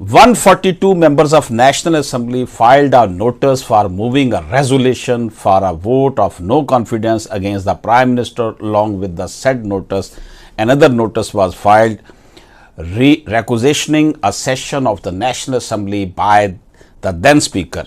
142 members of National Assembly filed a notice for moving a resolution for a vote of no confidence against the Prime Minister. Along with the said notice, another notice was filed requisitioning a session of the National Assembly by the then Speaker.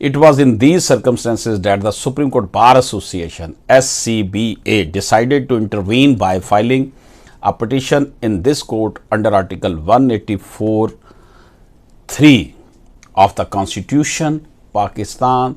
It was in these circumstances that the Supreme Court Bar Association (SCBA) decided to intervene by filing a petition in this court under Article 184(3) of the Constitution Pakistan.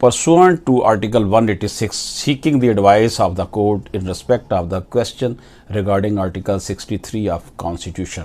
pursuant to Article 186 seeking the advice of the court in respect of the question regarding Article 63 of Constitution.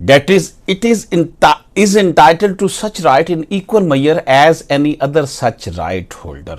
That is, it is entitled to such right in equal measure as any other such right holder.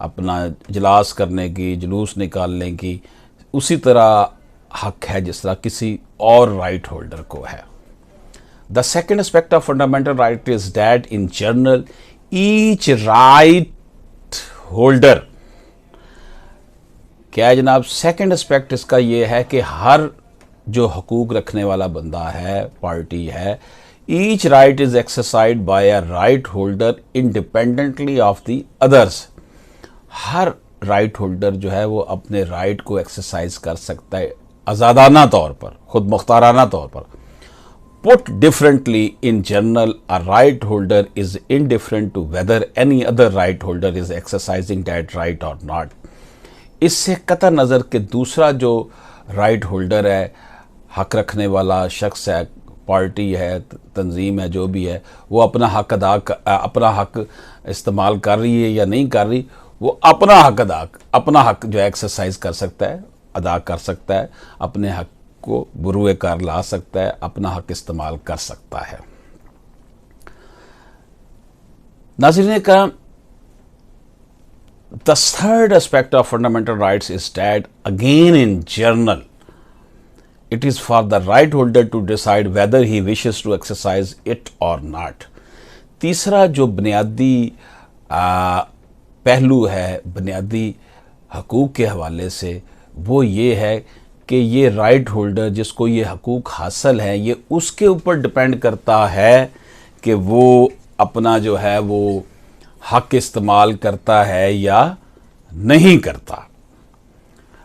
اپنا اجلاس کرنے کی، جلوس نکالنے کی اسی طرح حق ہے جس طرح کسی اور رائٹ ہولڈر کو ہے. The second aspect of fundamental right is that in general each right holder، کیا ہے جناب، سیکنڈ اسپیکٹ اس کا یہ ہے کہ ہر جو حقوق رکھنے والا بندہ ہے، پارٹی ہے، each right is exercised by a right holder independently of the others. ہر رائٹ ہولڈر جو ہے وہ اپنے رائٹ کو ایکسرسائز کر سکتا ہے آزادانہ طور پر، خود مختارانہ طور پر. Put differently, in general, a right holder is indifferent to whether any other right holder is exercising that right or not. اس سے قطع نظر کہ دوسرا جو رائٹ ہولڈر ہے، حق رکھنے والا شخص ہے، پارٹی ہے، تنظیم ہے، جو بھی ہے، وہ اپنا حق استعمال کر رہی ہے یا نہیں کر رہی، وہ اپنا حق جو ہے ایکسرسائز کر سکتا ہے، ادا کر سکتا ہے، اپنے حق کو بروئے کار لا سکتا ہے، اپنا حق استعمال کر سکتا ہے. ناظرین کرام، the third aspect of fundamental rights is that again in general it is for the right holder to decide whether he wishes to exercise it or not. تیسرا جو بنیادی پہلو ہے بنیادی حقوق کے حوالے سے، وہ یہ ہے کہ یہ رائٹ ہولڈر جس کو یہ حقوق حاصل ہیں، یہ اس کے اوپر ڈپینڈ کرتا ہے کہ وہ اپنا جو ہے وہ حق استعمال کرتا ہے یا نہیں کرتا.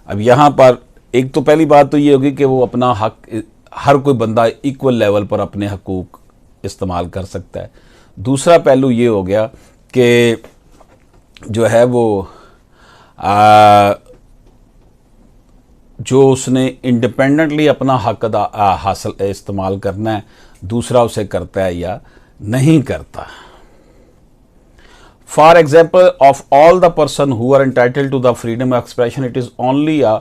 اب یہاں پر ایک تو پہلی بات تو یہ ہوگی کہ وہ اپنا حق، ہر کوئی بندہ ایکول لیول پر اپنے حقوق استعمال کر سکتا ہے. دوسرا پہلو یہ ہو گیا کہ جو ہے وہ جو اس نے انڈیپینڈنٹلی اپنا حق حاصل استعمال کرنا ہے، دوسرا اسے کرتا ہے یا نہیں کرتا. For example, of all the person who are entitled to the freedom of expression, it is only a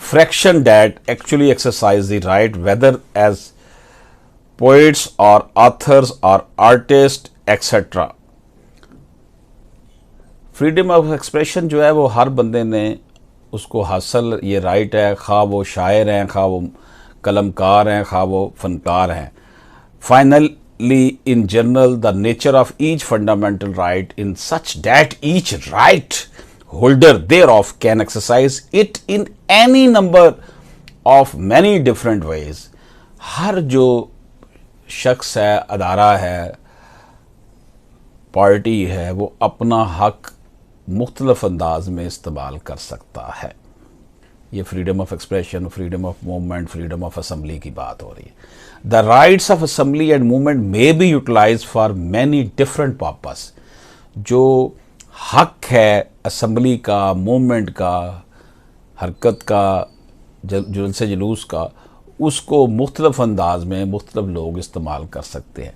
fraction that actually exercise the right, whether as poets or authors or artists, etc. Freedom of expression جو ہے وہ ہر بندے نے اس کو حاصل، یہ right ہے، خواہ وہ شاعر ہیں، خواہ وہ قلم کار ہیں، خواہ وہ فنکار ہیں. Finally, in general, the nature of each fundamental right in such that each right holder thereof can exercise it in any number of many different ways. ہر جو شخص ہے، ادارہ ہے، پارٹی ہے، وہ اپنا حق مختلف انداز میں استعمال کر سکتا ہے. یہ freedom of expression, freedom of movement, freedom of assembly کی بات ہو رہی ہے. The rights of assembly and movement may be utilized for many different purposes. جو حق ہے اسمبلی کا، موومنٹ کا، حرکت کا، جلسے جلوس کا، اس کو مختلف انداز میں مختلف لوگ استعمال کر سکتے ہیں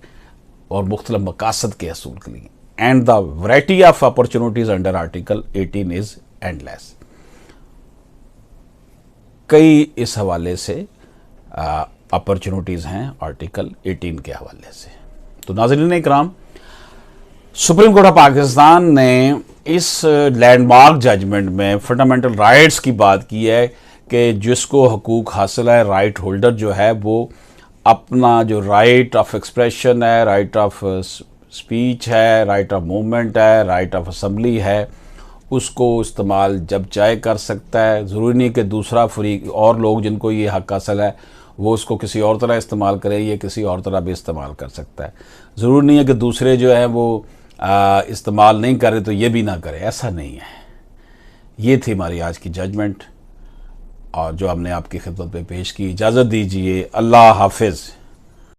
اور مختلف مقاصد کے حصول کے لیے. And the variety of opportunities under Article 18 is endless. کئی اس حوالے سے اپرچونٹیز ہیں آرٹیکل 18 کے حوالے سے. تو ناظرین اکرام، سپریم کورٹ آف پاکستان نے اس لینڈ مارک ججمنٹ میں فنڈامنٹل رائٹس کی بات کی ہے کہ جس کو حقوق حاصل ہے، رائٹ ہولڈر جو ہے وہ اپنا جو رائٹ آف ایکسپریشن ہے، رائٹ آف اسپیچ ہے، رائٹ آف موومنٹ ہے، رائٹ آف اسمبلی ہے، اس کو استعمال جب چاہے کر سکتا ہے. ضروری نہیں کہ دوسرا فریق اور لوگ جن کو یہ حق حاصل ہے وہ اس کو کسی اور طرح استعمال کرے، یہ کسی اور طرح بھی استعمال کر سکتا ہے. ضروری نہیں ہے کہ دوسرے جو ہیں وہ استعمال نہیں کر رہے تو یہ بھی نہ کرے، ایسا نہیں ہے. یہ تھی ہماری آج کی ججمنٹ اور جو ہم نے آپ کی خدمت میں پیش کی. اجازت دیجیے، اللہ حافظ.